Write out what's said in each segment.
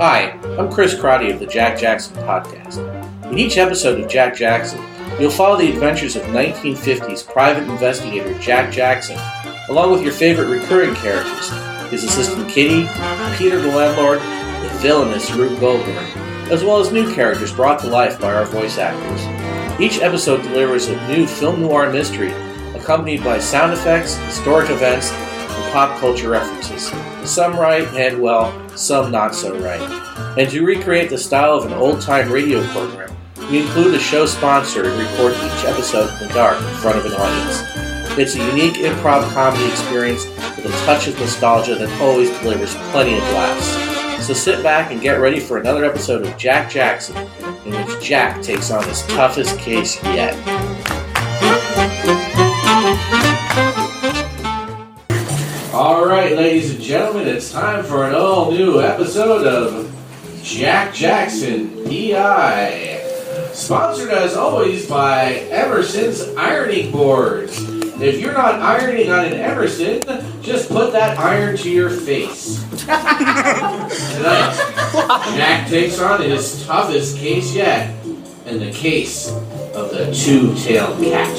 Hi, I'm Chris Crotty of the Jack Jackson Podcast. In each episode of Jack Jackson, you'll follow the adventures of 1950s private investigator Jack Jackson, along with your favorite recurring characters, his assistant Kitty, Peter the landlord, the villainous Rube Goldberg, as well as new characters brought to life by our voice actors. Each episode delivers a new film noir mystery, accompanied by sound effects, historic events, and pop culture references. Some right, and well, some not so right. And to recreate the style of an old-time radio program, we include a show sponsor and record each episode in the dark in front of an audience. It's a unique improv comedy experience with a touch of nostalgia that always delivers plenty of laughs. So sit back and get ready for another episode of Jack Jackson, in which Jack takes on his toughest case yet. Alright, ladies and gentlemen, it's time for an all-new episode of Jack Jackson EI. Sponsored as always by Emerson's Ironing Boards. If you're not ironing on an Emerson, just put that iron to your face. Tonight, Jack takes on his toughest case yet, in the case of the two-tailed cat.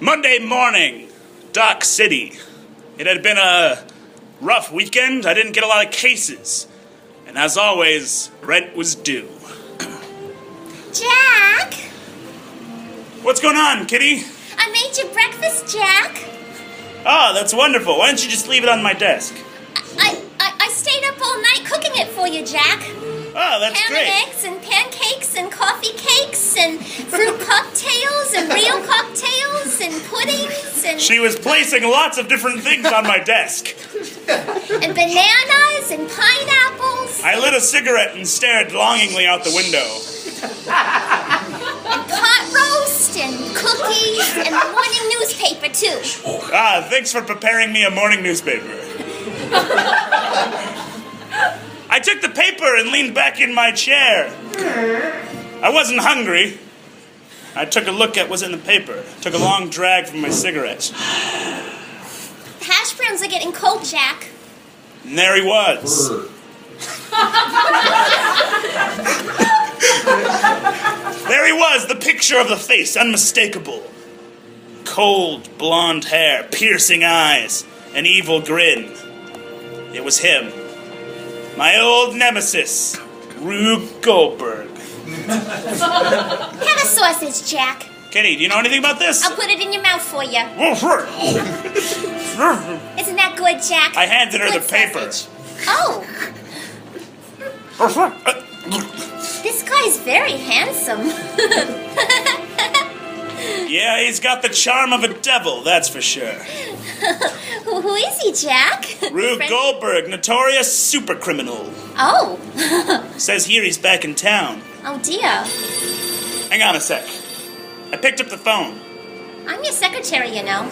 Monday morning, Dock City. It had been a rough weekend. I didn't get a lot of cases. And as always, rent was due. Jack! What's going on, Kitty? I made you breakfast, Jack. Oh, that's wonderful. Why don't you just leave it on my desk? I stayed up all night cooking it for you, Jack. Oh, that's Ham great. and eggs and pancakes and coffee cakes and fruit cocktails and real cocktails and puddings and... She was placing lots of different things on my desk. and bananas and pineapples. I lit a cigarette and stared longingly out the window. And pot roast and cookies and the morning newspaper, too. Ah, thanks for preparing me a morning newspaper. I took the paper and leaned back in my chair. I wasn't hungry. I took a look at what's in the paper. Took a long drag from my cigarette. The hash browns are getting cold, Jack. And there he was. There he was, the picture of the face, unmistakable. Cold, blonde hair, piercing eyes, an evil grin. It was him. My old nemesis, Rube Goldberg. Have a sausage, Jack. Kitty, do you know anything about this? I'll put it in your mouth for you. Isn't that good, Jack? I handed her Good the paper. sausage. Oh. This guy's very handsome. Yeah, he's got the charm of a devil, that's for sure. Who is he, Jack? Rube Goldberg, notorious supercriminal. Oh. Says here he's back in town. Oh, dear. Hang on a sec. I picked up the phone. I'm your secretary, you know.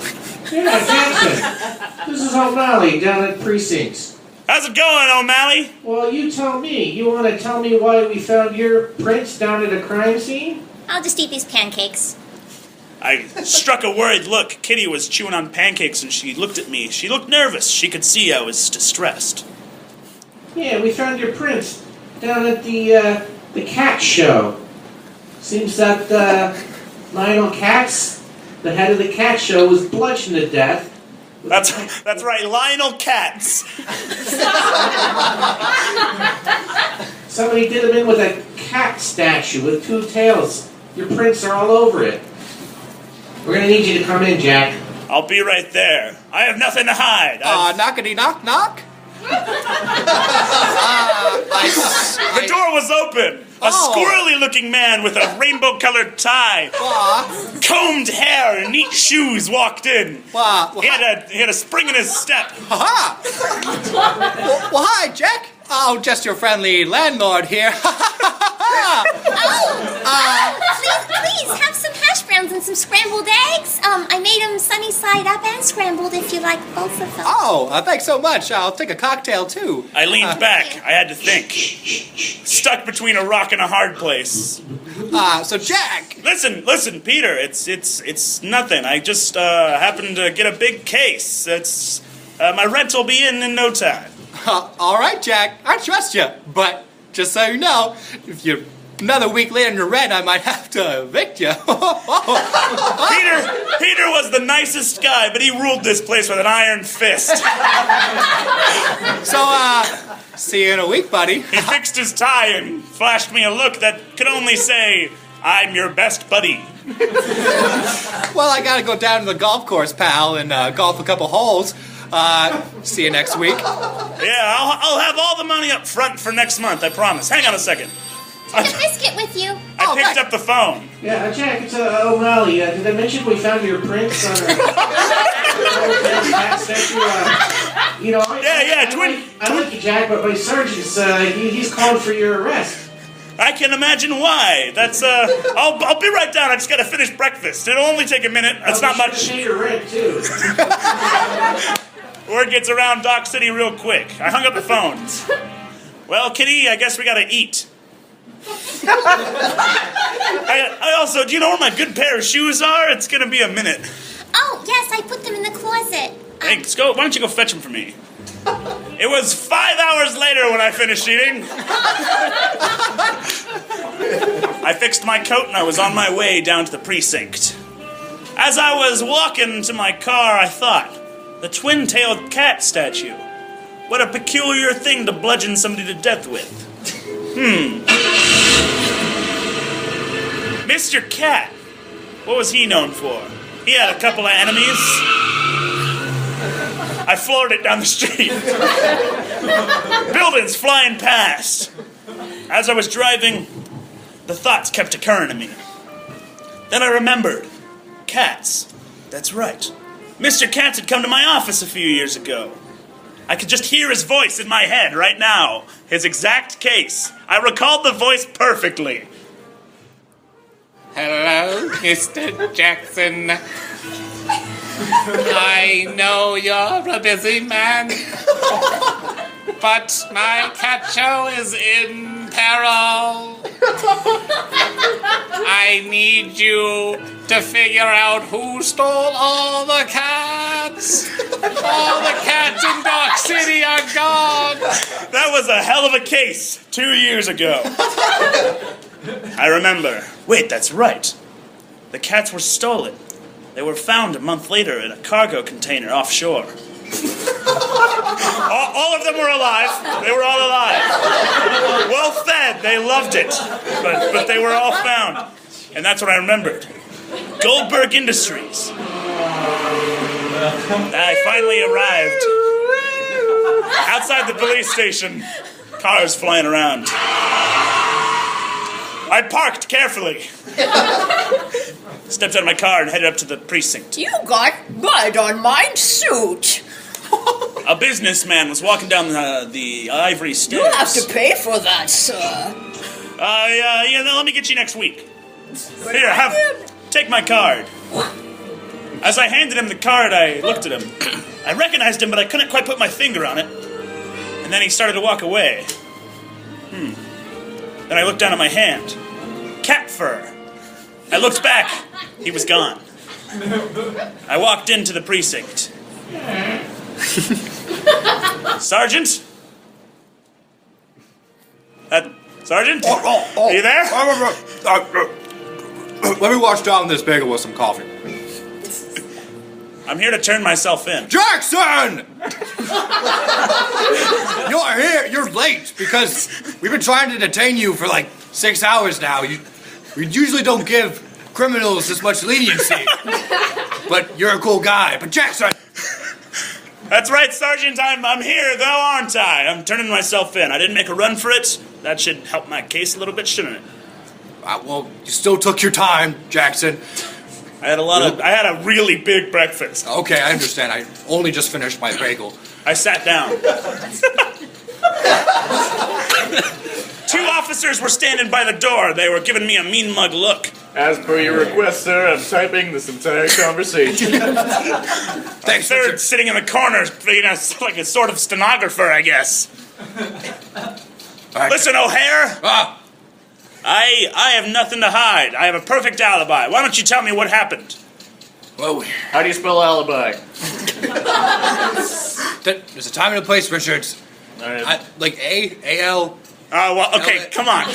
Yeah, Jackson. This is O'Malley down at Precincts. How's it going, O'Malley? Well, you tell me. You want to tell me why we found your prints down at a crime scene? I'll just eat these pancakes. I struck a worried look. Kitty was chewing on pancakes and she looked at me. She looked nervous. She could see I was distressed. Yeah, we found your prints down at the cat show. Seems that Lionel Katz, the head of the cat show, was bludgeoned to death. That's right, Lionel Katz. Somebody did him in with a cat statue with two tails. Your prints are all over it. We're going to need you to come in, Jack. I'll be right there. I have nothing to hide. Knockity knock knock? The door was open. A squirrely-looking man with a rainbow-colored tie, combed hair, and neat shoes walked in. He had a spring in his step. Well, hi, Jack. Oh, just your friendly landlord here. Please, have some hash browns and some scrambled eggs. I made them sunny side up and scrambled if you like both of them. Oh, thanks so much. I'll take a cocktail, too. I leaned back. I had to think. Stuck between a rock and a hard place. So Jack. Listen, Peter. It's nothing. I just happened to get a big case. My rent will be in no time. All right, Jack. I trust you. But just so you know, if you're another week later in your rent, I might have to evict you. Peter was the nicest guy, but he ruled this place with an iron fist. So, see you in a week, buddy. He fixed his tie and flashed me a look that could only say, "I'm your best buddy." Well, I gotta go down to the golf course, pal, and golf a couple holes. See you next week. Yeah, I'll have all the money up front for next month, I promise. Hang on a second. Take a biscuit with you. I picked up the phone. Yeah, Jack, it's O'Malley. Did I mention we found your prints on a cat statue? I like you, Jack, but my sergeant's, he's called for your arrest. I can imagine why. That's, I'll be right down. I just gotta finish breakfast. It'll only take a minute. That's not much. Pay your rent, too. Word gets around Dock City real quick. I hung up the phone. Well, Kitty, I guess we gotta eat. I also, do you know where my good pair of shoes are? It's gonna be a minute. Oh, yes, I put them in the closet. Thanks. Why don't you go fetch them for me? It was 5 hours later when I finished eating. I fixed my coat and I was on my way down to the precinct. As I was walking to my car, I thought, the twin-tailed cat statue. What a peculiar thing to bludgeon somebody to death with. Mr. Cat. What was he known for? He had a couple of enemies. I floored it down the street. Buildings flying past. As I was driving, the thoughts kept occurring to me. Then I remembered. Cats. That's right. Mr. Katz had come to my office a few years ago. I could just hear his voice in my head right now. His exact case. I recalled the voice perfectly. Hello, Mr. Jackson. I know you're a busy man, but my cat show is in peril. I need you to figure out who stole all the cats. All the cats in Dock City are gone. That was a hell of a case 2 years ago. I remember. Wait, that's right. The cats were stolen. They were found a month later in a cargo container offshore. all of them were alive. They were all alive. Well fed. They loved it. But they were all found. And that's what I remembered. Goldberg Industries. I finally arrived. Outside the police station. Cars flying around. I parked carefully. Stepped out of my car and headed up to the precinct. You got blood on my suit. A businessman was walking down the ivory stairs. You'll have to pay for that, sir. Let me get you next week. Here, take my card. As I handed him the card, I looked at him. I recognized him, but I couldn't quite put my finger on it. And then he started to walk away. Then I looked down at my hand. Cat fur. I looked back. He was gone. I walked into the precinct. Sergeant? Sergeant? Are you there? Let me wash down this bagel with some coffee. I'm here to turn myself in. Jackson! You're here. You're late because we've been trying to detain you for like 6 hours now. We usually don't give criminals this much leniency. But you're a cool guy. But Jackson! That's right, Sergeant. I'm here, though, aren't I? I'm turning myself in. I didn't make a run for it. That should help my case a little bit, shouldn't it? Well, you still took your time, Jackson. I had a really big breakfast. Okay, I understand. I only just finished my bagel. I sat down. 2 officers were standing by the door. They were giving me a mean mug look. As per your request, sir, I'm typing this entire conversation. Thanks. They're sitting in the corner, like a sort of stenographer, I guess. Listen, O'Hare. I have nothing to hide. I have a perfect alibi. Why don't you tell me what happened? Well, How do you spell alibi? there's a time and a place, Richards. All right. Like A-L. Well, okay, come on. All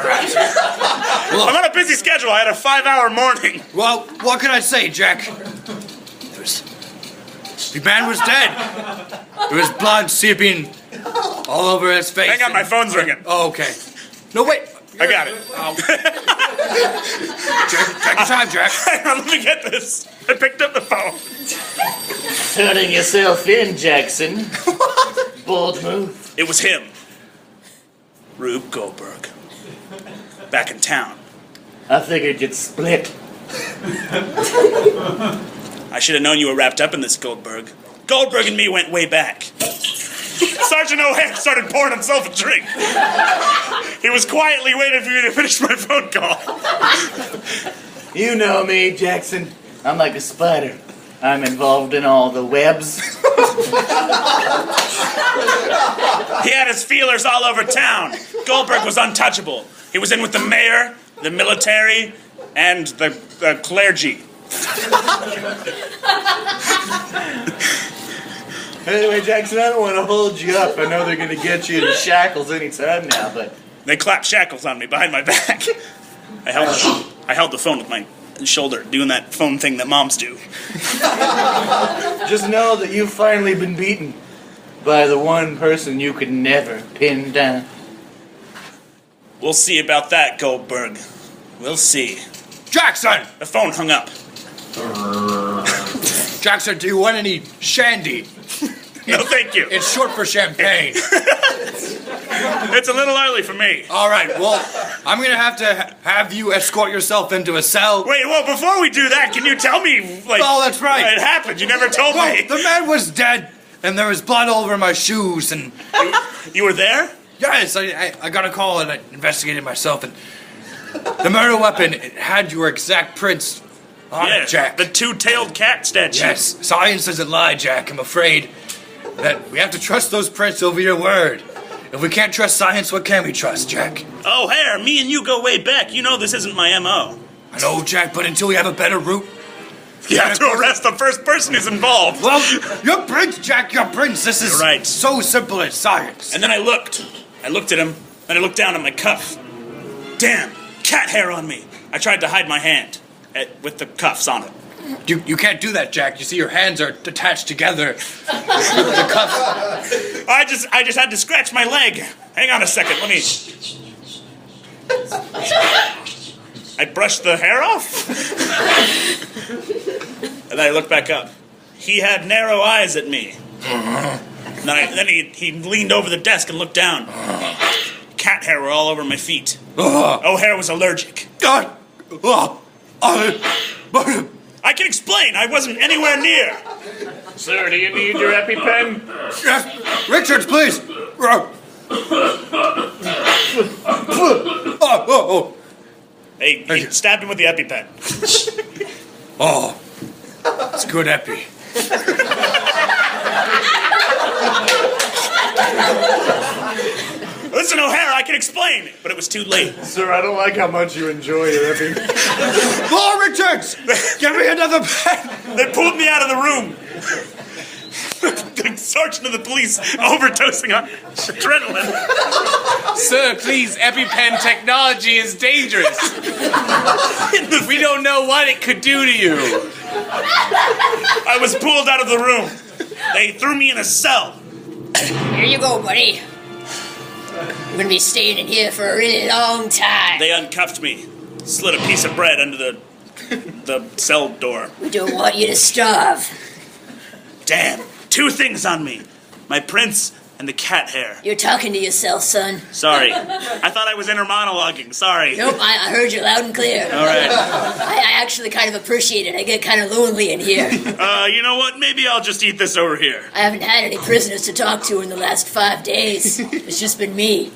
right. I'm on a busy schedule. I had a 5-hour morning. Well, what can I say, Jack? The man was dead. There was blood seeping all over his face. Hang on, my phone's ringing. Oh, okay. No, wait. I got it. Take your time, Jack. Hang on, let me get this. I picked up the phone. Turning yourself in, Jackson. Bold move. It was him. Rube Goldberg. Back in town. I figured you'd split. I should have known you were wrapped up in this, Goldberg. Goldberg and me went way back. Sergeant O'Hare started pouring himself a drink. He was quietly waiting for me to finish my phone call. You know me, Jackson. I'm like a spider. I'm involved in all the webs. He had his feelers all over town. Goldberg was untouchable. He was in with the mayor, the military, and the clergy. Anyway, Jackson, I don't want to hold you up. I know they're going to get you in shackles anytime now, but... They clapped shackles on me behind my back. I held the phone with my shoulder, doing that phone thing that moms do. Just know that you've finally been beaten by the one person you could never pin down. We'll see about that, Goldberg. We'll see. Jackson! The phone hung up. Jackson, do you want any shandy? No, thank you. It's short for champagne. It's a little early for me. All right, well, I'm going to have you escort yourself into a cell. Wait, well, before we do that, can you tell me, like... Oh, that's right. It happened. You never told Well, me. the man was dead, and there was blood all over my shoes, and... You were there? Yes, I got a call, and I investigated myself, and the murder weapon, it had your exact prints on it, Jack. The two-tailed cat statue. Yes, science doesn't lie, Jack. I'm afraid that we have to trust those prints over your word. If we can't trust science, what can we trust, Jack? Oh, Hare, me and you go way back. You know this isn't my M.O. I know, Jack, but until we have a better route... You have to arrest the first person who's involved. Well, your prints, Jack, your prints. This is right. So simple as science. And then I looked at him, and I looked down at my cuff. Damn, cat hair on me. I tried to hide my hand with the cuffs on it. You can't do that, Jack. You see, your hands are attached together with the cuffs. I just had to scratch my leg. Hang on a second, let me... I brushed the hair off. And then I looked back up. He had narrow eyes at me. And then he leaned over the desk and looked down. Cat hair were all over my feet. O'Hare was allergic. I can explain. I wasn't anywhere near. Sir, do you need your EpiPen? Yes, Richards, please. He stabbed him with the EpiPen. Oh, it's good epi. Listen, O'Hare, I can explain. But it was too late. Sir, I don't like how much you enjoy your EpiPen. Oh, Richards! Give me another pen! They pulled me out of the room. The sergeant of the police overdosing on adrenaline. Sir, please, EpiPen technology is dangerous. We don't know what it could do to you. I was pulled out of the room. They threw me in a cell. Here you go, buddy. You're gonna be staying in here for a really long time. They uncuffed me, slid a piece of bread under the cell door. We don't want you to starve. Damn, 2 things on me. My prints and the cat hair. You're talking to yourself, son. Sorry. I thought I was inner monologuing. Sorry. Nope, I heard you loud and clear. All right. I actually kind of appreciate it. I get kind of lonely in here. You know what? Maybe I'll just eat this over here. I haven't had any prisoners to talk to in the last 5 days. It's just been me.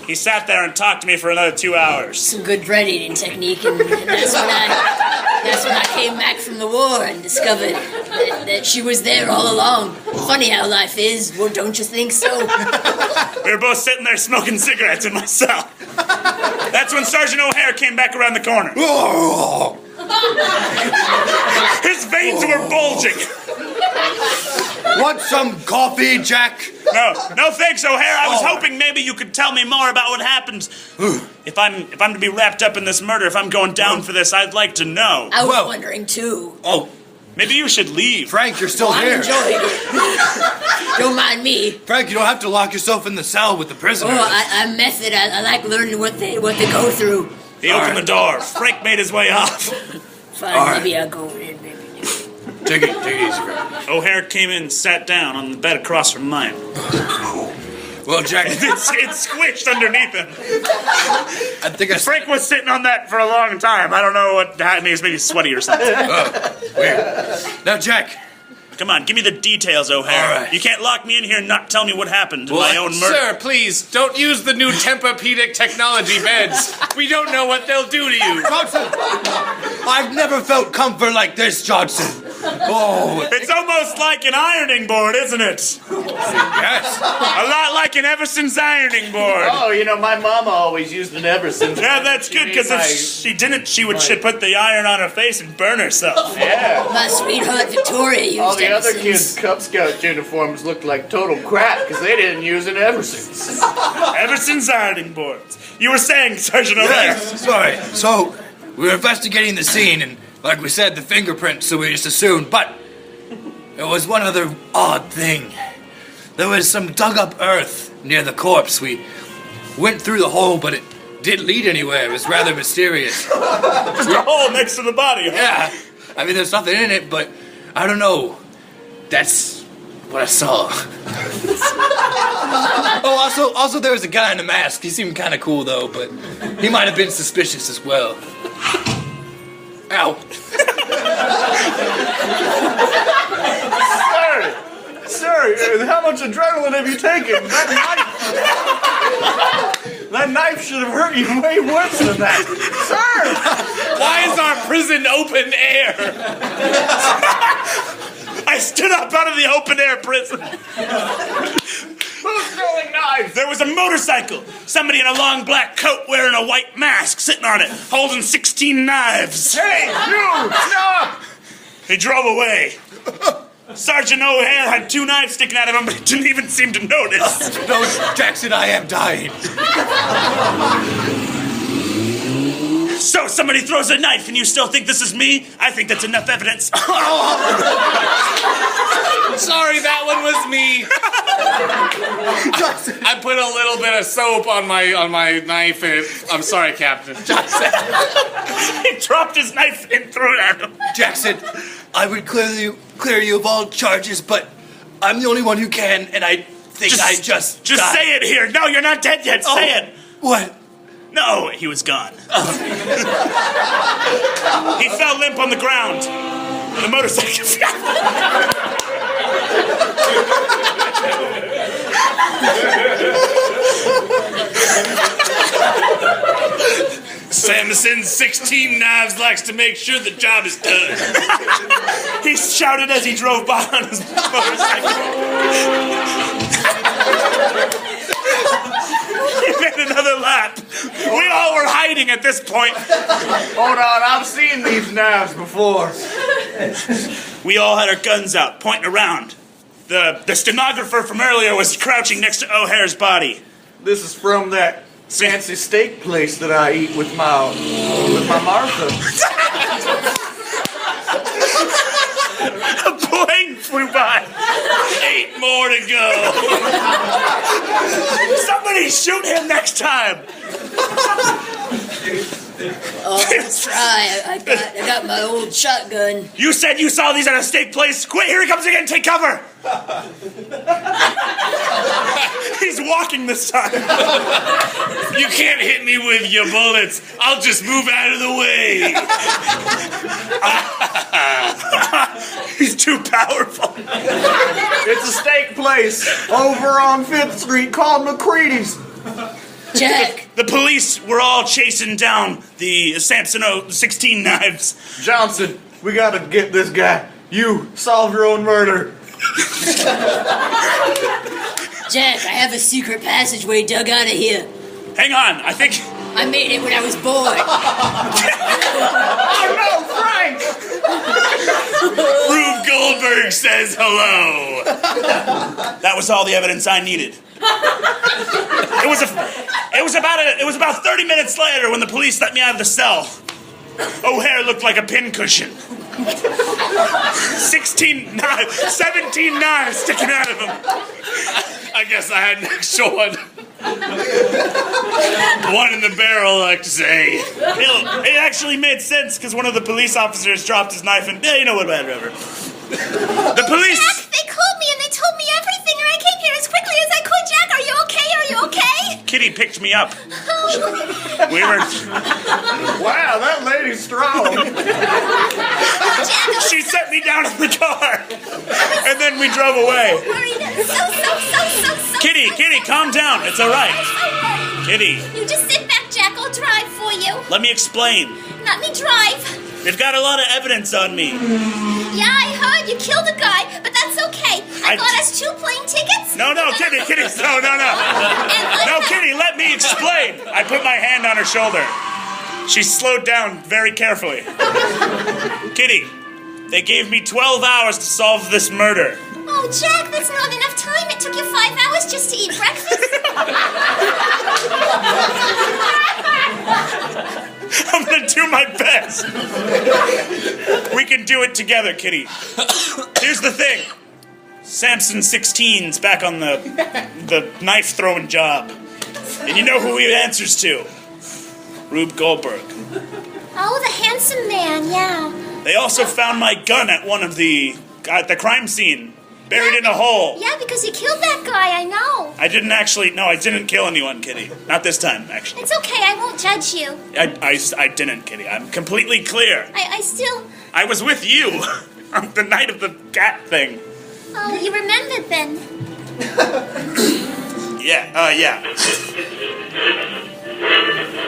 He sat there and talked to me for another 2 hours. Some good bread eating technique, and that's when I came back from the war and discovered that she was there all along. Funny how life is, well, don't you think so? We were both sitting there smoking cigarettes in my cell. That's when Sergeant O'Hare came back around the corner. His veins were bulging. Want some coffee, Jack? No thanks, O'Hare. I was hoping maybe you could tell me more about what happened. If I'm to be wrapped up in this murder, if I'm going down for this, I'd like to know. I was wondering too. Oh, maybe you should leave. Frank, you're still I'm here. enjoying it. Don't mind me. Frank, you don't have to lock yourself in the cell with the prisoners. I'm method. I like learning what they go through. He opened the door. Frank made his way off. Fine, maybe I'll go in. Maybe. Take it easy, Frank. O'Hare came in and sat down on the bed across from mine. Well, Jack, It squished underneath him. I think Frank was sitting on that for a long time. I don't know what happened. He was maybe sweaty or something. Weird. Now, Jack. Come on, give me the details, O'Hare. All right. You can't lock me in here and not tell me what happened to my own murder. Sir, please, don't use the new Tempur-Pedic technology beds. We don't know what they'll do to you. Johnson! I've never felt comfort like this, Johnson. Oh, It's almost like an ironing board, isn't it? yes. A lot like an Everson's ironing board. Oh, my mama always used an Everson. Yeah, that's good, because if she didn't, she would put the iron on her face and burn herself. Yeah. My sweetheart Victoria used All the other Eversons. kids' Cub Scout uniforms looked like total crap because they didn't use an Everson's. Everson's ironing boards. You were saying, Sergeant O'Hare. Yes, sorry. So, we were investigating the scene, and like we said, the fingerprints, so we just assumed, but there was one other odd thing. There was some dug-up earth near the corpse. We went through the hole, but it didn't lead anywhere. It was rather mysterious. Just a hole next to the body. Yeah, I mean, there's nothing in it, but I don't know. That's what I saw. Also, there was a guy in a mask. He seemed kind of cool, though, but he might have been suspicious as well. Ow. Sir, how much adrenaline have you taken? That knife should have hurt you way worse than that. Sir! Why is our prison open air? I stood up out of the open-air prison. Who's throwing knives? There was a motorcycle. Somebody in a long black coat wearing a white mask sitting on it, holding 16 knives. Hey, you! Stop! He drove away. Sergeant O'Hare had 2 knives sticking out of him, but he didn't even seem to notice. No, Jackson, I am dying. So somebody throws a knife and you still think this is me? I think that's enough evidence. Sorry, that one was me. I put a little bit of soap on my knife. I'm sorry, Captain. He dropped his knife and threw it at him. Jackson, I would clear you of all charges, but I'm the only one who can, and I think I just Just died. say it here. No, you're not dead yet. Say it. What? No, he was gone. He fell limp on the ground. The motorcycle. Samson, 16 knives, likes to make sure the job is done. He shouted as he drove by on his motorcycle. He made another lap. We all were hiding at this point. Hold on, I've seen these knives before. We all had our guns out, pointing around. The stenographer from earlier was crouching next to O'Hare's body. This is from that fancy steak place that I eat with my Martha. A plane flew by. 8 more to go. Somebody shoot him next time. Oh, let's try. I got my old shotgun. You said you saw these at a steak place. Quick, here he comes again. Take cover. He's walking this time. You can't hit me with your bullets. I'll just move out of the way. He's too powerful. It's a steak place over on 5th Street called McCready's. Jack. The police were all chasing down the Samson 16 knives. Johnson, we gotta get this guy. You solve your own murder. Jack, I have a secret passageway dug out of here. Hang on, I think I made it when I was bored. Oh no, Frank! Rube Goldberg says hello. That was all the evidence I needed. It was about 30 minutes later when the police let me out of the cell. O'Hare looked like a pincushion. 17 knives sticking out of him. I guess I had an extra one. One in the barrel, I like to say. It actually made sense because one of the police officers dropped his knife and, you know what, whatever. The police... Jack, they called me and they told me everything and I came here as quickly as I could. Jack, are you okay? Are you okay? Kitty picked me up. Oh. We were... Wow, that lady's strong. Jack, She set me down in the car. And then we drove away. So. Kitty, calm down. It's all right. Kitty, You just sit back, Jack. I'll drive for you. let me explain. Let me drive. They've got a lot of evidence on me. Yeah, I heard you killed a guy, but that's okay. I got us 2 plane tickets. No, Kitty, no. No, Kitty, let me explain. I put my hand on her shoulder. She slowed down very carefully. Kitty, they gave me 12 hours to solve this murder. Oh, Jack, that's not enough time. It took you 5 hours just to eat breakfast. I'm gonna do my best. We can do it together, Kitty. Here's the thing. Samson 16's back on the knife throwing job. And you know who he answers to? Rube Goldberg. Oh, the handsome man, yeah. They also found my gun at the crime scene, buried in a hole. Yeah, because you killed that guy, I know. I didn't kill anyone, Kitty. Not this time, actually. It's okay, I won't judge you. I didn't, Kitty. I'm completely clear. I I was with you on the night of the cat thing. Oh, you remembered then. Yeah.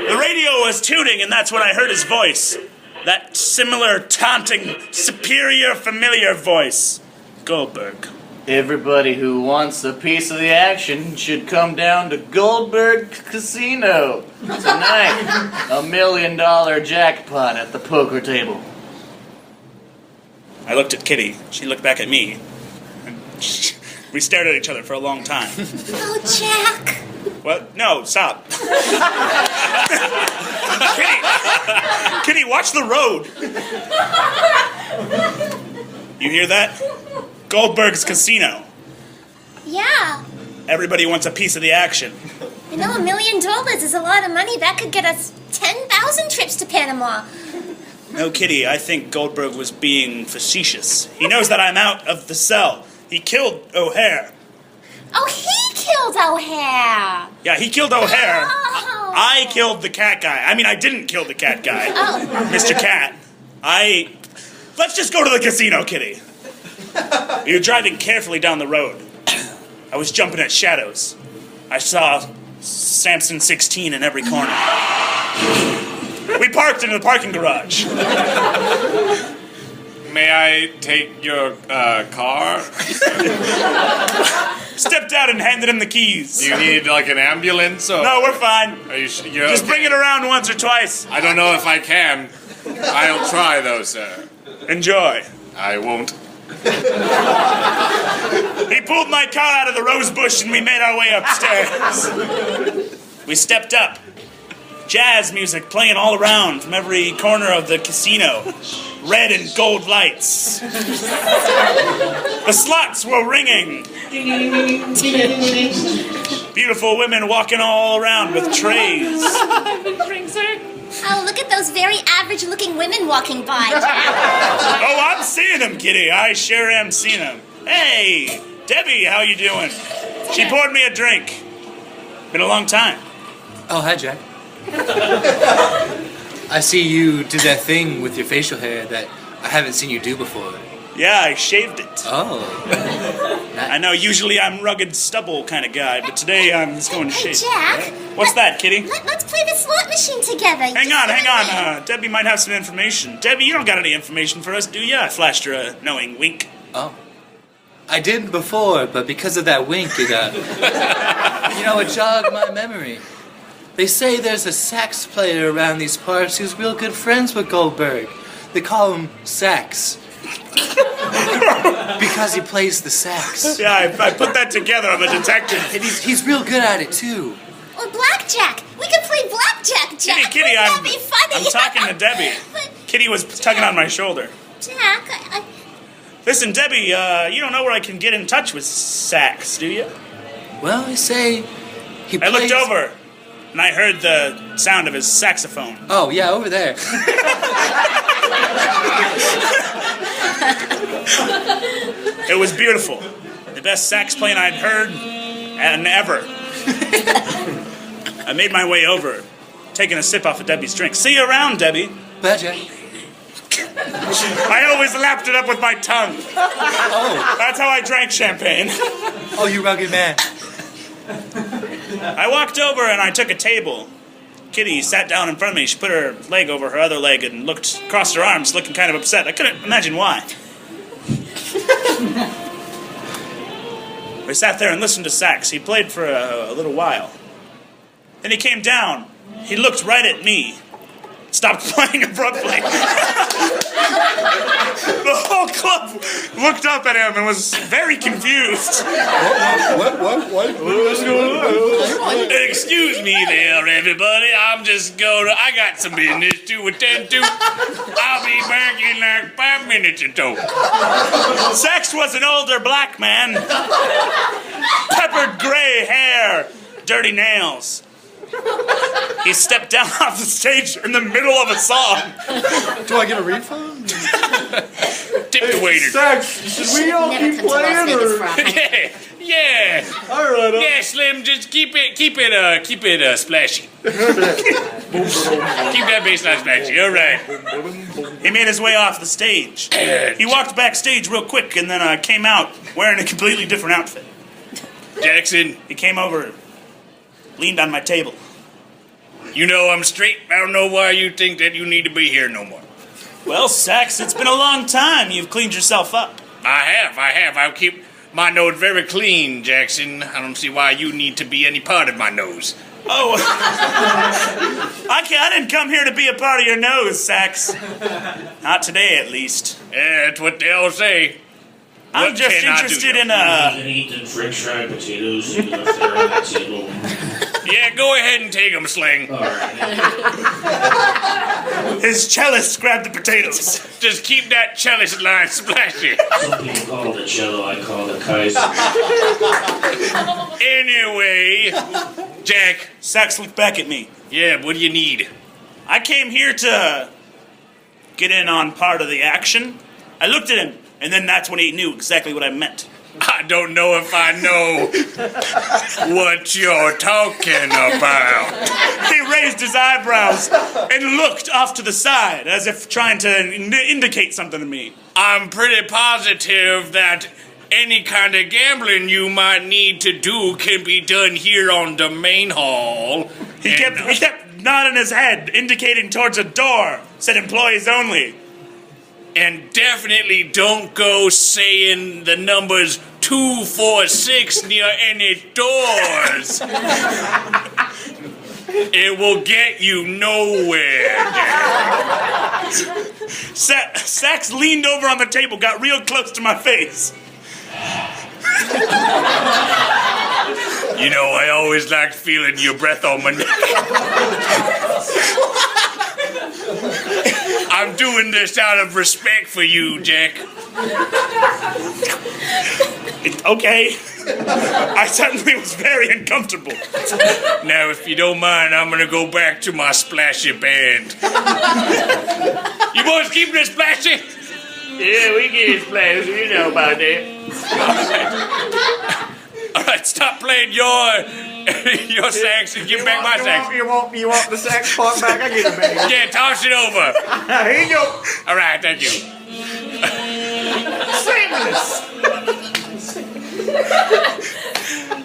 The radio was tuning, and that's when I heard his voice. That similar, taunting, superior, familiar voice. Goldberg. Everybody who wants a piece of the action should come down to Goldberg Casino tonight. $1 million jackpot at the poker table. I looked at Kitty. She looked back at me. We stared at each other for a long time. Oh, Jack. What? No, stop. Kitty, watch the road. You hear that? Goldberg's Casino. Yeah. Everybody wants a piece of the action. You know, $1 million is a lot of money. That could get us 10,000 trips to Panama. No, Kitty, I think Goldberg was being facetious. He knows that I'm out of the cell. He killed O'Hare. Oh, he killed O'Hare. Yeah, he killed O'Hare. Oh. I killed the cat guy. I mean, I didn't kill the cat guy. Oh. Mr. Cat. Let's just go to the casino, Kitty. We were driving carefully down the road. I was jumping at shadows. I saw Samson 16 in every corner. We parked in the parking garage. May I take your car? Stepped out and handed him the keys. Do you need like an ambulance? Or No, we're fine. Are you Just bring it around once or twice. I don't know if I can. I'll try though, sir. Enjoy. I won't. He pulled my car out of the rose bush and we made our way upstairs. We stepped up. Jazz music playing all around from every corner of the casino. Red and gold lights. The slots were ringing. Beautiful women walking all around with trays. Oh, look at those very average-looking women walking by, Jack. Oh, I'm seeing them, Kitty. I sure am seeing them. Hey, Debbie, how you doing? She poured me a drink. Been a long time. Oh, hi, Jack. I see you did that thing with your facial hair that I haven't seen you do before. Yeah, I shaved it. Oh. I know usually I'm rugged stubble kind of guy, but today I'm just going to Hey, shave. Jack. What's that, Kitty? Let's play the slot machine together. Hang on. Debbie might have some information. Debbie, you don't got any information for us, do ya? I flashed her a knowing wink. Oh. I did before, but because of that wink, it jogged my memory. They say there's a sax player around these parts who's real good friends with Goldberg. They call him Sax. Because he plays the sax. Yeah, I put that together. I'm a detective. And he's real good at it, too. Or blackjack. We could play blackjack, Jack. Kitty, That'd be funny. I'm talking to Debbie. Kitty was tugging on my shoulder. Jack, Listen, Debbie, you don't know where I can get in touch with Sax, do you? Well, I say he plays... I looked over, and I heard the sound of his saxophone. Oh, yeah, over there. It was beautiful. The best sax playing I'd heard and ever. I made my way over, taking a sip off of Debbie's drink. See you around, Debbie. Bye, Jack. I always lapped it up with my tongue. Oh. That's how I drank champagne. Oh, you rugged man. I walked over and I took a table. Kitty sat down in front of me. She put her leg over her other leg and crossed her arms, looking kind of upset. I couldn't imagine why. We sat there and listened to Sax. He played for a little while. Then he came down. He looked right at me. Stopped playing abruptly. The whole club looked up at him and was very confused. What? What's going on? Excuse me there, everybody. I got some business to attend to. I'll be back in like 5 minutes or so. Sax was an older black man. Peppered gray hair, dirty nails. He stepped down off the stage in the middle of a song. Do I get a refund? Tip the waiter. Sax, should we all never keep come to Las playing Vegas or? for a Yeah. All right. Yeah, Slim, just keep it splashy. Keep that bass line splashy, all right. He made his way off the stage. He walked backstage real quick and then came out wearing a completely different outfit. Jackson, He came over, leaned on my table. you know I'm straight. I don't know why you think that you need to be here no more. Well, Sax, it's been a long time. You've cleaned yourself up. I have. I'll keep my nose very clean, Jackson. I don't see why you need to be any part of my nose. Oh, I didn't come here to be a part of your nose, Sax. Not today, at least. Yeah, that's what they all say. I'm What just can I do, interested you? in And eat them French fried potatoes you left there on the table. Yeah, go ahead and take them, Sling. All right. His cellist grabbed the potatoes. Just keep that cellist line splashy. Some people call it a cello, I call it a Kaiser. Anyway, Jack. Sax looked back at me. Yeah, what do you need? I came here to get in on part of the action. I looked at him, and then that's when he knew exactly what I meant. I don't know if I know what you're talking about. He raised his eyebrows and looked off to the side as if trying to indicate something to me. I'm pretty positive that any kind of gambling you might need to do can be done here on the main hall. He kept nodding his head, indicating towards a door. Said employees only. And definitely don't go saying the numbers 246 near any doors. It will get you nowhere. Sax leaned over on the table, got real close to my face. You know, I always liked feeling your breath on my neck. I'm doing this out of respect for you, Jack. Okay. I suddenly was very uncomfortable. Now, if you don't mind, I'm gonna go back to my splashy band. You boys keeping it splashy? Yeah, we get it splashed. You know about that. All right, stop playing your sax and give back my sax. You want the sax part back? I get it back. Yeah, toss it over. Here you go. All right, thank you.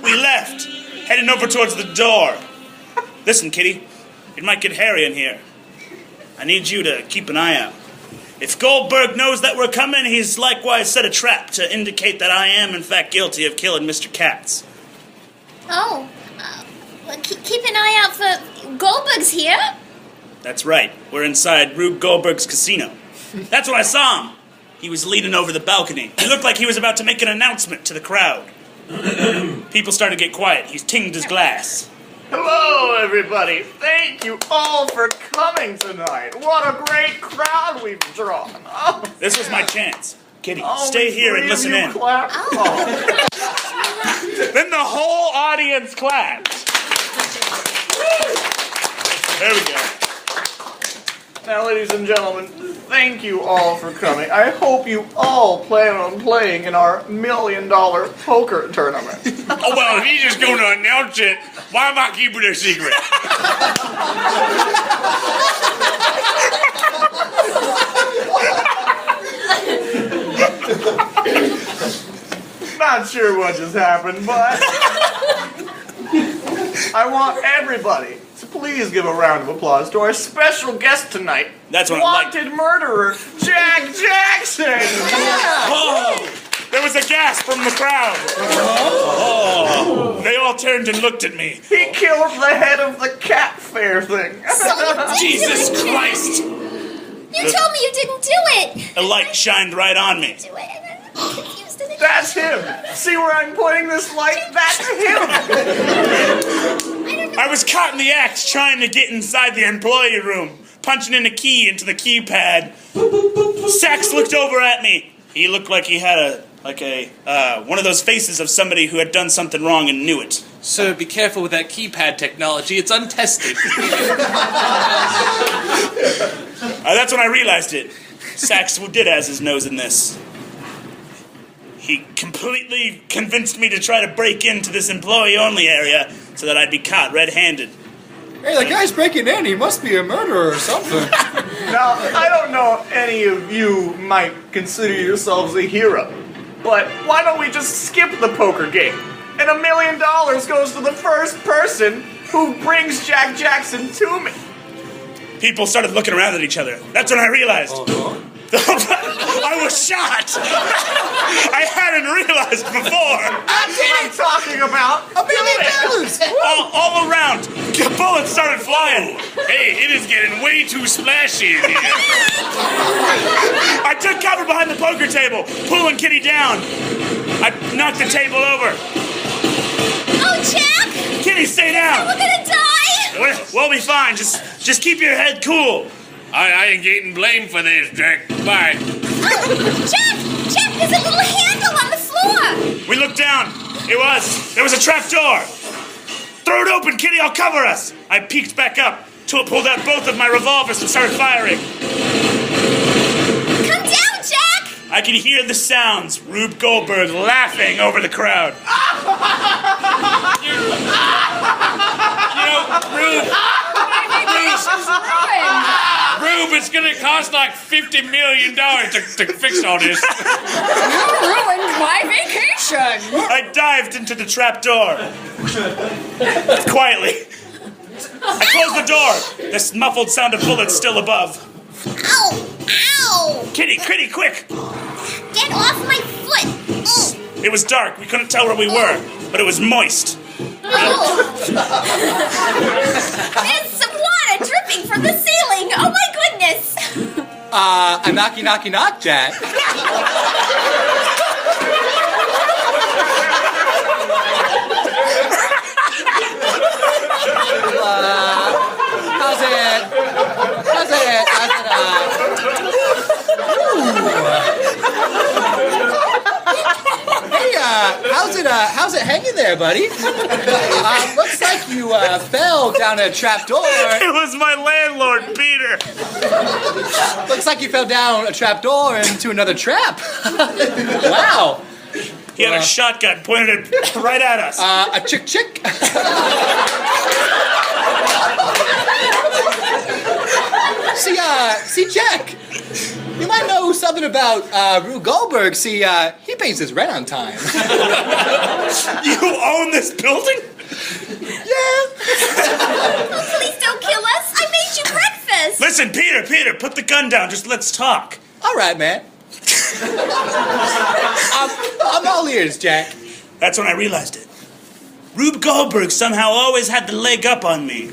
We left, heading over towards the door. Listen, Kitty, it might get hairy in here. I need you to keep an eye out. If Goldberg knows that we're coming, he's likewise set a trap to indicate that I am, in fact, guilty of killing Mr. Katz. Oh, Well, keep an eye out for Goldberg's here. That's right. We're inside Rube Goldberg's casino. That's when I saw him. He was leaning over the balcony. He looked like he was about to make an announcement to the crowd. People started to get quiet. He's tinged his glass. Hello, everybody. Thank you all for coming tonight. What a great crowd we've drawn. Oh, This was my chance. Kitty, only stay here and 3 of listen you in. clapped? Oh. Then the whole audience clapped. There we go. Now, ladies and gentlemen, thank you all for coming. I hope you all plan on playing in our $1 million poker tournament. Oh, well, if he's just going to announce it, why am I keeping it a secret? Not sure what just happened, but I want everybody to please give a round of applause to our special guest tonight. That's what I like. Wanted murderer, Jack Jackson! Oh! There was a gasp from the crowd. Oh! They all turned and looked at me. He killed the head of the cat fair thing. Jesus Christ! You told me you didn't do it. A light shined right on me. Do it. I'm confused. That's him! See where I'm pointing this light? That's him! I was caught in the act trying to get inside the employee room, punching in a key into the keypad. Sax looked over at me. He looked like he had one of those faces of somebody who had done something wrong and knew it. Sir, be careful with that keypad technology. It's untested. That's when I realized it. Sax did has his nose in this. He completely convinced me to try to break into this employee-only area so that I'd be caught red-handed. Hey, the guy's breaking in. He must be a murderer or something. Now, I don't know if any of you might consider yourselves a hero, but why don't we just skip the poker game? And $1 million goes to the first person who brings Jack Jackson to me. People started looking around at each other. That's when I realized. I was shot! I hadn't realized before! That's what I'm talking about! $1 million! All around, bullets started flying. Hey, it is getting way too splashy in here. I took cover behind the poker table, pulling Kitty down. I knocked the table over. Oh, Jack! Kitty, stay down! We're gonna die! We'll be fine. Just keep your head cool. I ain't getting blamed for this, Jack. Bye. Jack, there's a little handle on the floor. We looked down. There was a trap door. Throw it open, Kitty, I'll cover us. I peeked back up. Pulled out both of my revolvers and started firing. Come down, Jack. I could hear the sounds. Rube Goldberg laughing over the crowd. Rube, it's gonna cost like $50 million to fix all this. You ruined my vacation. I dived into the trap door. Quietly. I closed the door. This muffled sound of bullets still above. Ow! Kitty, quick! Get off my foot! Oh. It was dark. We couldn't tell where we were, but it was moist. Oh. There's some water dripping from the ceiling. Oh my goodness! I'm knocky, Jack. How's it? How's it hanging there, buddy? Looks like you fell down a trap door. It was my landlord, Peter. Looks like you fell down a trap door into another trap. Wow. He had a shotgun pointed it right at us. A chick. See, Jack. You might know something about Rube Goldberg. See, he pays his rent on time. You own this building? Yeah. Oh, please don't kill us. I made you breakfast. Listen, Peter, put the gun down. Just let's talk. All right, man. I'm all ears, Jack. That's when I realized it. Rube Goldberg somehow always had the leg up on me.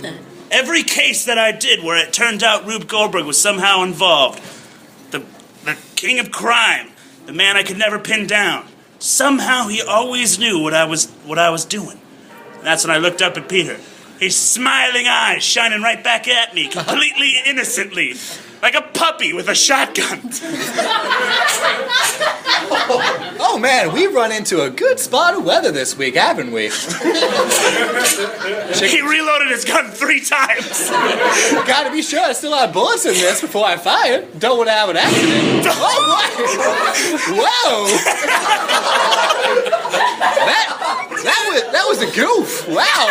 Every case that I did where it turned out Rube Goldberg was somehow involved, the king of crime, the man I could never pin down, somehow he always knew what I was doing. And that's when I looked up at Peter. His smiling eyes shining right back at me, completely innocently, like a puppy with a shotgun. Oh man, we run into a good spot of weather this week, haven't we? He reloaded his gun 3 times. Gotta be sure I still have bullets in this before I fire. Don't want to have an accident. Oh, whoa! That was a goof. Wow.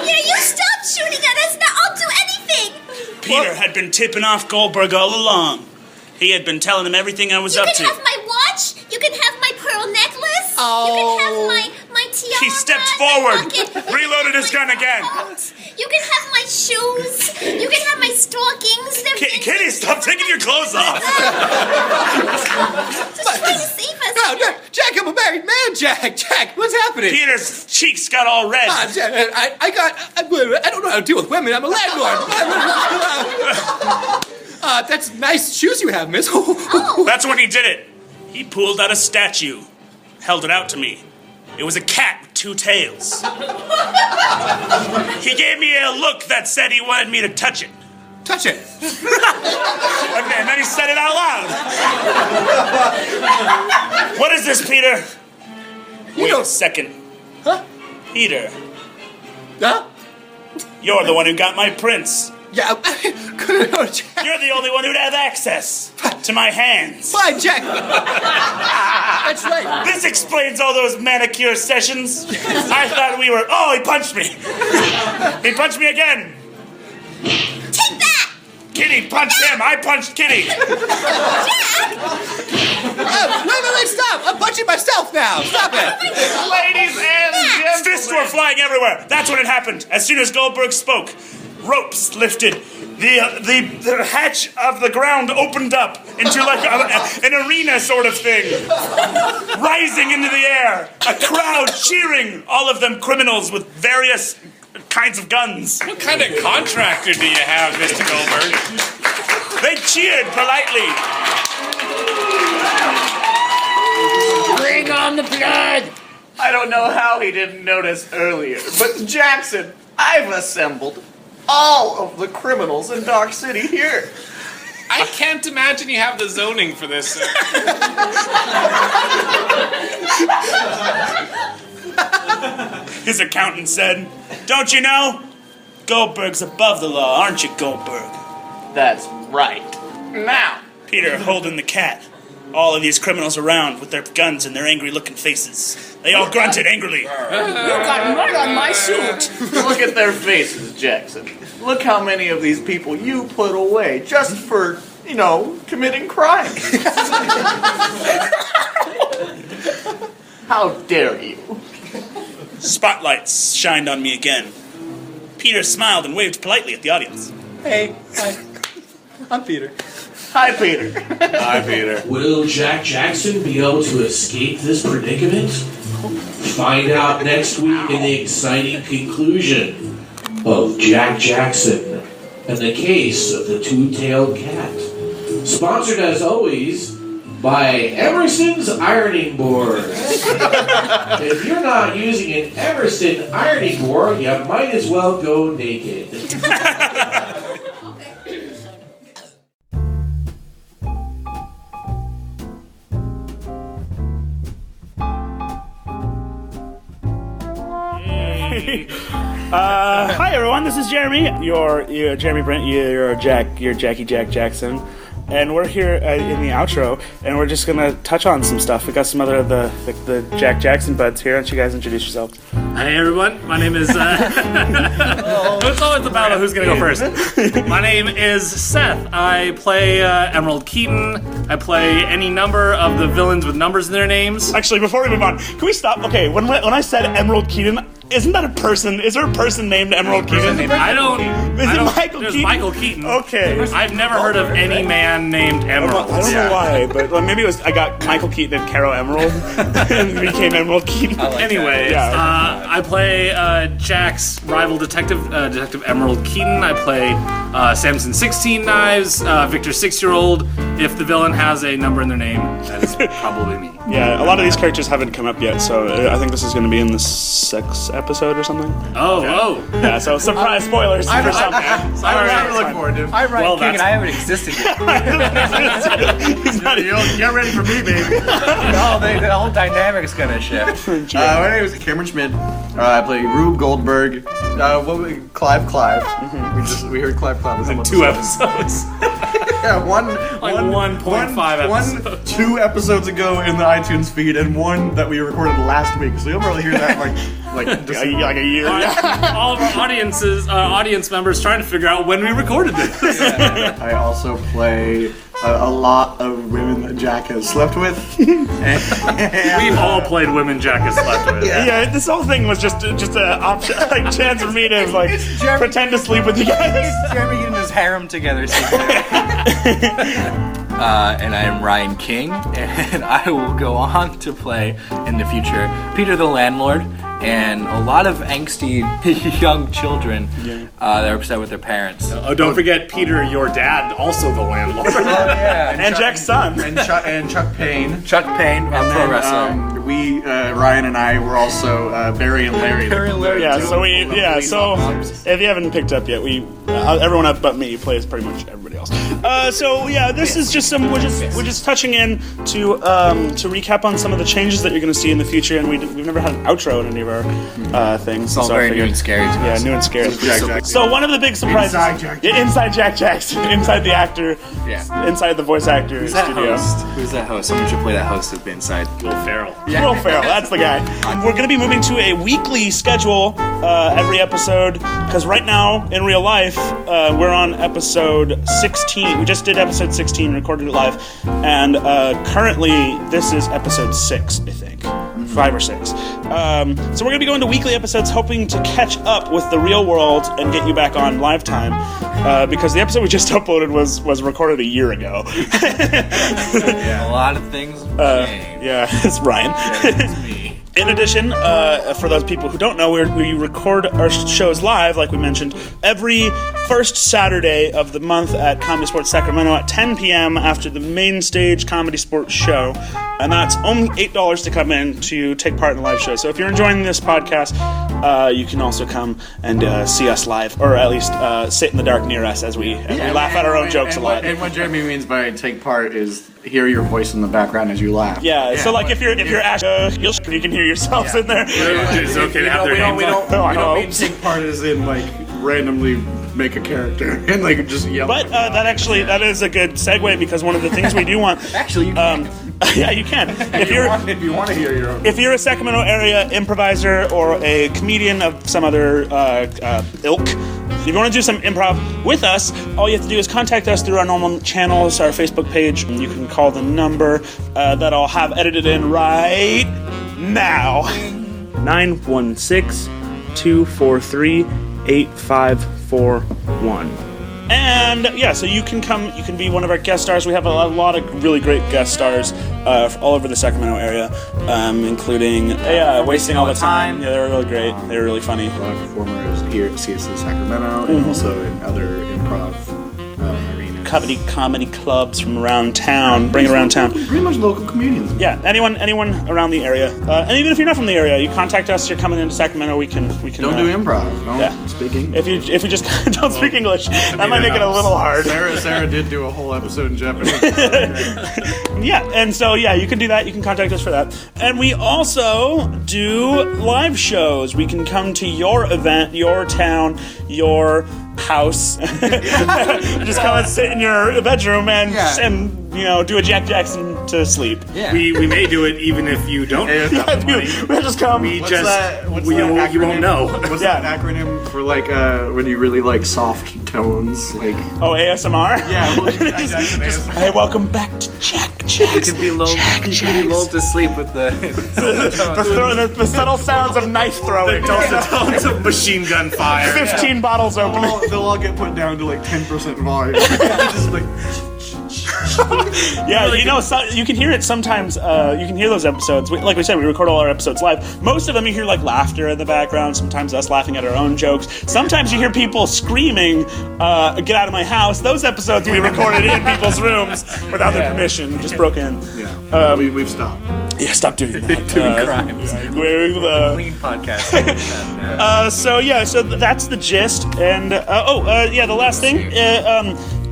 Yeah, you stop shooting at us now. I'll do anything. Peter had been tipping off Goldberg all along. He had been telling him everything I was up to. You can have my watch. You can have my pearl necklace. Oh. You can have my tiara. He stepped forward, reloaded his gun again. You can have my shoes. You can have my stockings. Kitty, stop taking your clothes off. Just trying to save us. No, Jack, I'm a married man, Jack. Jack, what's happening? Peter's cheeks got all red. Jack, I don't know how to deal with women. I'm a landlord. That's nice shoes you have, miss. That's when he did it. He pulled out a statue, held it out to me. It was a cat with 2 tails. He gave me a look that said he wanted me to touch it. Touch it. And then he said it out loud. What is this, Peter? Wait a second. Huh? Peter, Huh? you're the one who got my prints. Yeah, Jack. You're the only one who'd have access to my hands. Fine, Jack. That's right. This explains all those manicure sessions. I thought we were... Oh, he punched me. He punched me again. Take that. Kitty punched him. I punched Kitty. Wait, stop. I'm punching myself now. Stop it. Ladies and gentlemen. Fists were flying everywhere. That's when it happened. As soon as Goldberg spoke, ropes lifted. The hatch of the ground opened up into like an arena sort of thing. Rising into the air. A crowd cheering. All of them criminals with various kinds of guns. What kind of contractor do you have, Mr. Goldberg? They cheered politely. Bring on the blood! I don't know how he didn't notice earlier, but Jackson, I've assembled all of the criminals in Dark City here. I can't imagine you have the zoning for this. His accountant said, "Don't you know? Goldberg's above the law, aren't you, Goldberg?" That's right. Now, Peter holding the cat. All of these criminals around with their guns and their angry-looking faces. They all grunted angrily. You got mud on my suit. look at their faces, Jackson. Look how many of these people you put away just for, committing crimes. How dare you? Spotlights shined on me again. Peter smiled and waved politely at the audience. Hey, hi. I'm Peter. Hi, Peter. Hi, Peter. Will Jack Jackson be able to escape this predicament? Find out next week in the exciting conclusion of Jack Jackson and the case of the 2-tailed cat. Sponsored as always by Emerson's Ironing Board. If you're not using an Emerson ironing board, you might as well go naked. Hi everyone, this is Jeremy. You're Jeremy Brint. You're Jackie Jack Jackson, and we're here in the outro, and we're just gonna touch on some stuff. We got some other of the Jack Jackson buds here. Why don't you guys introduce yourselves? Hi everyone, my name is. It's always the battle who's gonna go first. My name is Seth. I play Emerald Keaton. I play any number of the villains with numbers in their names. Actually, before we move on, can we stop? Okay, when I said Emerald Keaton, isn't that a person? Is there a person named Emerald Keaton? I don't. Is it Michael There's Keaton? Michael Keaton. Okay. I've never heard of any man named Emerald. I don't know why, but maybe it was I got Michael Keaton and Caro Emerald and became Emerald Keaton. Anyways, I play Jack's rival detective, Detective Emerald Keaton. I play Samson 16 Knives, Victor 6-year-old. If the villain has a number in their name, that is probably me. Yeah, a lot of these characters haven't come up yet, so I think this is going to be in the 6th episode or something. Oh. Yeah, so surprise spoilers for something. I'm looking forward to it. I'm Ryan King and I haven't existed yet. Get ready for me, baby. No, the whole dynamic's gonna shift. My name is Kameron Schmid. I play Rube Goldberg. Clive. We heard Clive. Was in 2 episodes. Yeah, one 1.5 episodes. 2 episodes ago in the iTunes feed, and one that we recorded last week. So you'll probably hear that like a year. All of our audience members trying to figure out when we recorded this. I also play a lot of women that Jack has slept with. We've all played women Jack has slept with. Yeah, this whole thing was just an option, like chance for me to pretend to sleep with you guys. Jeremy getting his harem together. And I am Ryan King, and I will go on to play in the future Peter the landlord and a lot of angsty young children that are upset with their parents. Oh, don't forget Peter, your dad, also the landlord. Oh yeah, and Jack's son, and Chuck Payne. Chuck Payne, pro wrestler. Ryan and I were also Barry and Larry. So if you haven't picked up yet, everyone up but me plays pretty much everybody else. This is just we're just touching in to recap on some of the changes that you're going to see in the future, and we've never had an outro in any of our things. It's all very new and scary to us. Yeah, new and scary. So one of the big surprises inside Jack Jackson, inside the actor, inside the voice actor Who's that studio. host? Who's that host? Someone should play that host of Inside. Will Ferrell. Will Ferrell, that's the guy. We're going to be moving to a weekly schedule every episode, because right now, in real life, we're on episode 16. We just did episode 16, recorded it live, and currently this is episode 6, I think. 5 or 6. So we're going to be going to weekly episodes, hoping to catch up with the real world and get you back on live time, because the episode we just uploaded was recorded a year ago. A lot of things changed. It's Ryan. It's me. In addition, for those people who don't know, we record our shows live, like we mentioned, every first Saturday of the month at Comedysportz Sacramento at 10 p.m. after the main stage Comedysportz show. And that's only $8 to come in to take part in the live show. So if you're enjoying this podcast, you can also come and see us live, or at least sit in the dark near us as we laugh at our own jokes a lot. And what Jeremy means by take part is hear your voice in the background as you laugh. So like if you're Ash, you can hear yourselves in there. It's okay to have their names we don't mean take part as in like randomly make a character and like just yell. But that is a good segue, because one of the things we do want Actually, you can. Yeah, you can. If you want to hear your own. If you're a Sacramento area improviser or a comedian of some other ilk, if you want to do some improv with us, all you have to do is contact us through our normal channels, our Facebook page. You can call the number that I'll have edited in right now. 916-243-8541. And so you can come, you can be one of our guest stars. We have a lot of really great guest stars all over the Sacramento area, including Wasting All the Time. Yeah, they were really great. They were really funny. A lot of performers here at CSC Sacramento, and also in other improv arenas. Comedy clubs from around town, around town. Pretty much local comedians. Yeah, anyone around the area, and even if you're not from the area, you contact us. You're coming into Sacramento. We can. Don't do improv. Don't speak English. If you just don't speak English, that might make it a little hard. Sarah did do a whole episode in Japanese. And so you can do that. You can contact us for that. And we also do live shows. We can come to your event, your town, your house. Just come and sit in your bedroom and do a Jack Jackson to sleep. Yeah. We may do it even if you don't. We'll just come. We What's just that you won't know. What's that acronym for when you really like soft tones? Like ASMR. Yeah. Well, Hey, welcome back to Jack You Jackson. can be lulled to sleep with the the subtle sounds of knife throwing. Dulcet tones of machine gun fire. 15 bottles open. they'll all get put down to like 10% volume. Just like. Yeah, you can hear it sometimes. You can hear those episodes. Like we said, we record all our episodes live. Most of them you hear like laughter in the background. Sometimes us laughing at our own jokes. Sometimes you hear people screaming, "Get out of my house!" Those episodes we recorded in people's rooms without their permission. Just broke in. Yeah. We've stopped. Yeah, stop doing that. doing crimes. Clean podcast. So that's the gist. And the last thing.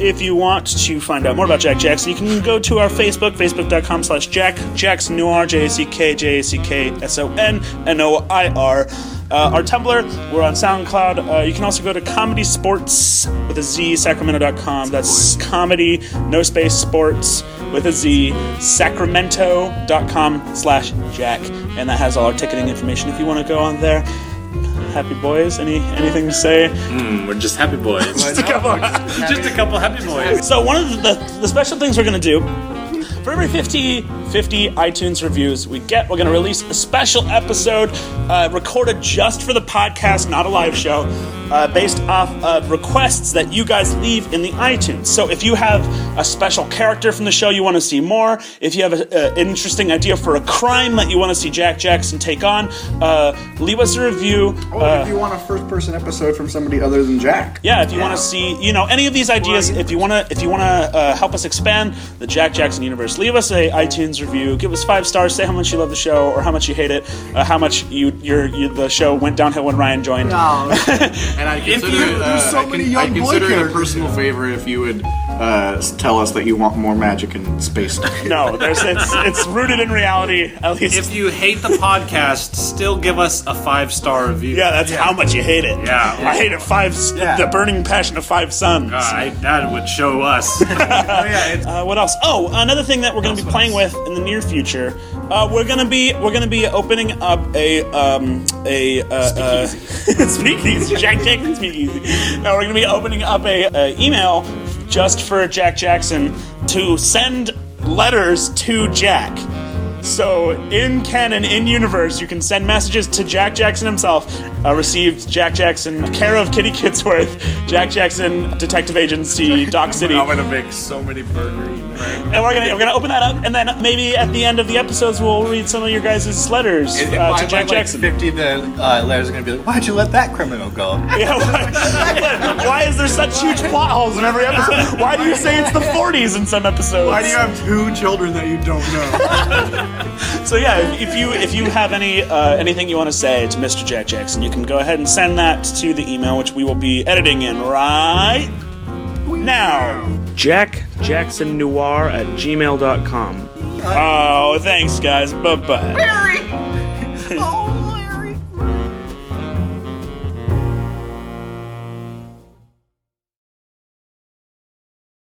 If you want to find out more about Jack Jackson, you can go to our Facebook, facebook.com/Jack Jackson Noir, JackJacksonNoir. Our Tumblr, we're on SoundCloud. You can also go to Comedysportz with a Z, Sacramento.com. That's comedy, no space, sports with a Z, Sacramento.com/Jack. And that has all our ticketing information if you want to go on there. Happy boys, anything to say? We're just happy boys. Just a couple happy boys. So one of the special things we're going to do, for every 50 iTunes reviews we're going to release a special episode recorded just for the podcast, not a live show, based off of requests that you guys leave in the iTunes. So if you have a special character from the show you want to see more, if you have an interesting idea for a crime that you want to see Jack Jackson take on, leave us a review. If you want a first-person episode from somebody other than Jack. Yeah, if you want to see, any of these ideas, if you want to help us expand the Jack Jackson universe, leave us a iTunes review. Give us 5 stars. Say how much you love the show or how much you hate it. How much the show went downhill when Ryan joined. No. And I consider it a personal favor if you would tell us that you want more magic and space stuff. No, it's rooted in reality. At least if you hate the podcast, still give us a 5-star review. Yeah, that's how much you hate it. Yeah, I hate it. The burning passion of 5 suns. That would show us. What else? Oh, another thing that we're going to be playing with in the near future. We're gonna be opening up a speakeasy. Jack Jackson speakeasy. No, we're gonna be opening up a email just for Jack Jackson to send letters to Jack. So in canon, in universe, you can send messages to Jack Jackson himself. Received Jack Jackson, care of Kitty Kitsworth, Jack Jackson Detective Agency, Dock City. I'm gonna make so many burger emails. And we're gonna open that up, and then maybe at the end of the episodes, we'll read some of your guys' letters to Jack Jackson. 50 of the letters are gonna be like, "Why'd you let that criminal go?" Yeah, why is there such huge plot holes in every episode? Why do you say it's the 40s in some episodes? Why do you have 2 children that you don't know? So yeah, if you have anything you want to say to Mr. Jack Jackson, you can go ahead and send that to the email, which we will be editing in right now. JackJacksonNoir@gmail.com. Oh, thanks guys. Bye-bye.